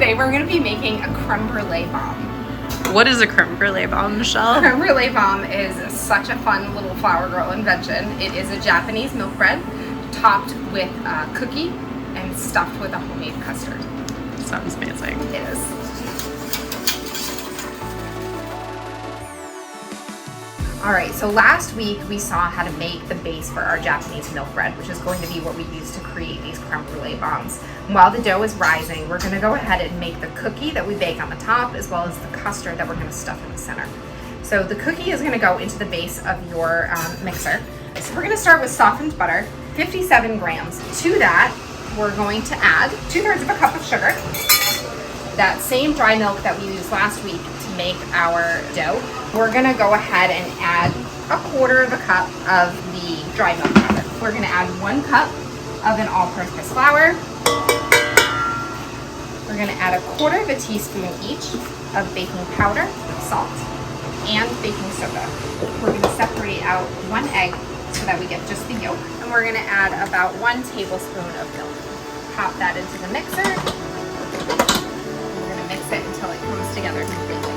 Today we're going to be making a creme brulee bomb. What is a creme brulee bomb, Michelle? Creme brulee bomb is such a fun little flower girl invention. It is a Japanese milk bread topped with cookie and stuffed with a homemade custard. Sounds amazing. It is. All right, so last week we saw how to make the base for our Japanese milk bread, which is going to be what we use to create these creme brulee bombs. And while the dough is rising, we're gonna go ahead and make the cookie that we bake on the top, as well as the custard that we're gonna stuff in the center. So the cookie is gonna go into the base of your mixer. So we're gonna start with softened butter, 57 grams. To that, we're going to add 2/3 of a cup of sugar, that same dry milk that we used last week to make our dough. We're gonna go ahead and add 1/4 of a cup of the dry milk powder. We're gonna add 1 cup of an all-purpose flour. We're gonna add 1/4 of a teaspoon each of baking powder, salt, and baking soda. We're gonna separate out 1 egg so that we get just the yolk. And we're gonna add about 1 tablespoon of milk. Pop that into the mixer. We're gonna mix it until it comes together completely.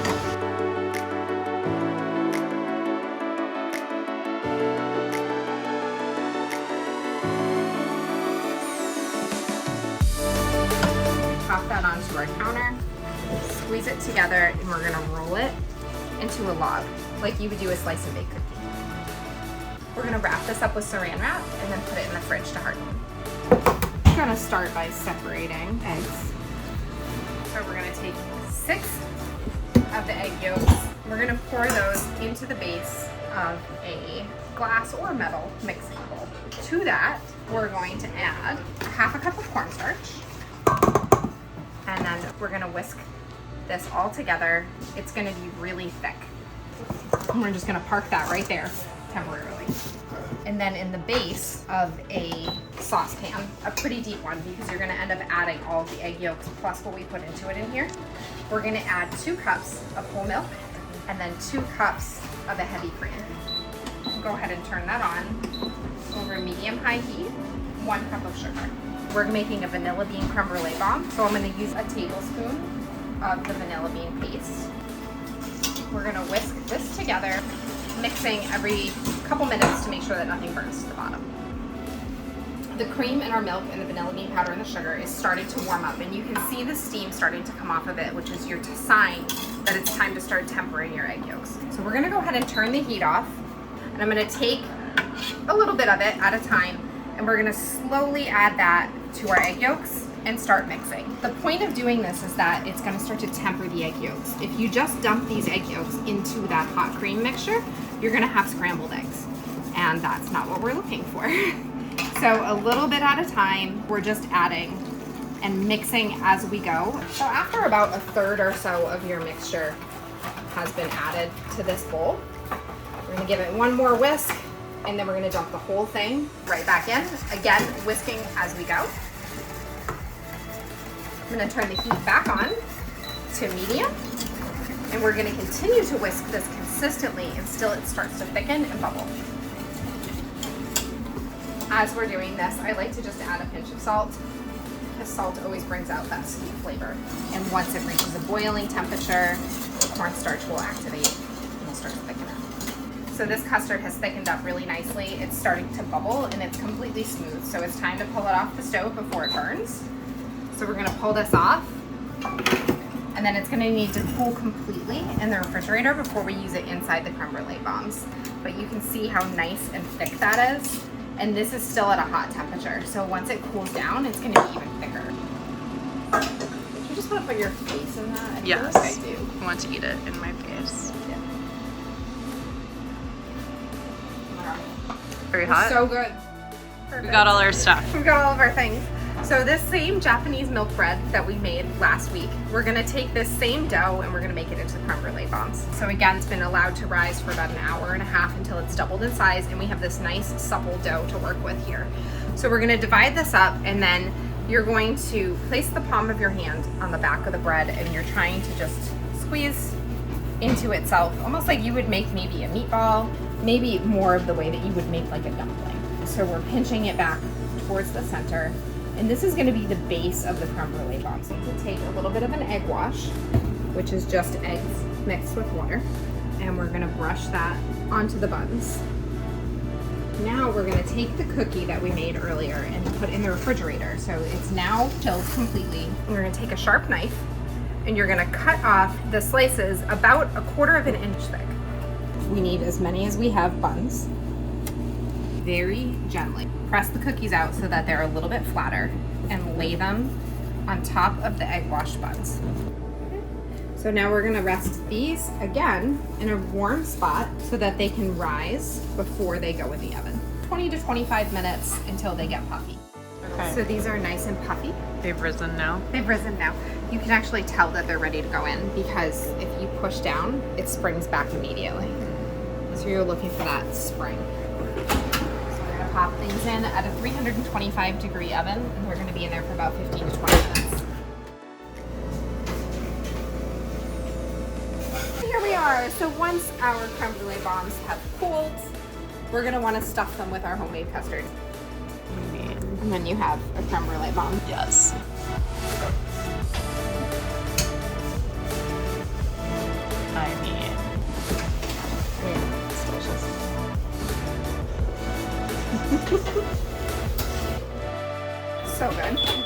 Pop that onto our counter, squeeze it together, and we're gonna roll it into a log, like you would do a slice and bake cookie. We're gonna wrap this up with saran wrap and then put it in the fridge to harden. I'm gonna start by separating eggs. So we're gonna take 6 of the egg yolks. We're gonna pour those into the base of a glass or metal mixing bowl. To that, we're going to add 1/2 cup of cornstarch. And then we're gonna whisk this all together. It's gonna be really thick. And we're just gonna park that right there temporarily. And then in the base of a saucepan, a pretty deep one, because you're gonna end up adding all of the egg yolks plus what we put into it in here, we're gonna add 2 cups of whole milk and then 2 cups of a heavy cream. Go ahead and turn that on over medium-high heat, 1 cup of sugar. We're making a vanilla bean creme brulee bomb, so I'm going to use a tablespoon of the vanilla bean paste. We're going to whisk this together, mixing every couple minutes to make sure that nothing burns to the bottom. The cream in our milk and the vanilla bean powder and the sugar is starting to warm up, and you can see the steam starting to come off of it, which is your sign that it's time to start tempering your egg yolks. So we're going to go ahead and turn the heat off, and I'm going to take a little bit of it at a time, and we're gonna slowly add that to our egg yolks and start mixing. The point of doing this is that it's gonna start to temper the egg yolks. If you just dump these egg yolks into that hot cream mixture, you're gonna have scrambled eggs, and that's not what we're looking for. So a little bit at a time, we're just adding and mixing as we go. So after about 1/3 or so of your mixture has been added to this bowl, we're gonna give it one more whisk, and then we're gonna dump the whole thing right back in. Again, whisking as we go. I'm gonna turn the heat back on to medium, and we're gonna continue to whisk this consistently until it starts to thicken and bubble. As we're doing this, I like to just add a pinch of salt, because salt always brings out that sweet flavor. And once it reaches a boiling temperature, the cornstarch will activate and will start to thicken up. So this custard has thickened up really nicely. It's starting to bubble and it's completely smooth. So it's time to pull it off the stove before it burns. So we're gonna pull this off, and then it's gonna need to cool completely in the refrigerator before we use it inside the creme brulee bombs. But you can see how nice and thick that is. And this is still at a hot temperature. So once it cools down, it's gonna be even thicker. You just wanna put your face in that? I feel Yes, like I do. I want to eat it in my face. Yeah. Very hot? So good. Perfect. We got all our stuff. We've got all of our things. So this same Japanese milk bread that we made last week, we're gonna take this same dough and we're gonna make it into the creme brulee bombs. So again, it's been allowed to rise for about 1.5 hours until it's doubled in size, and we have this nice supple dough to work with here. So we're gonna divide this up, and then you're going to place the palm of your hand on the back of the bread, and you're trying to just squeeze into itself, almost like you would make maybe a meatball, maybe more of the way that you would make like a dumpling. So we're pinching it back towards the center, And this is gonna be the base of the creme brulee bomb. So you can take a little bit of an egg wash, which is just eggs mixed with water. And we're gonna brush that onto the buns. Now we're gonna take the cookie that we made earlier and put in the refrigerator. So it's now filled completely. We're gonna take a sharp knife and you're gonna cut off the slices about 1/4 of an inch thick. We need as many as we have buns. Very gently press the cookies out so that they're a little bit flatter and lay them on top of the egg wash buns. So now we're gonna rest these again in a warm spot so that they can rise before they go in the oven. 20 to 25 minutes until they get puffy. Okay. So these are nice and puffy. They've risen now. They've risen now. You can actually tell that they're ready to go in because if you push down, it springs back immediately. So you're looking for that spring. So we're gonna pop things in at a 325-degree oven, and we're gonna be in there for about 15 to 20 minutes. Here we are. So once our creme brulee bombs have cooled, we're gonna wanna stuff them with our homemade custard. And then you have a creme brulee bomb. Yes. I mean, It's delicious. So good.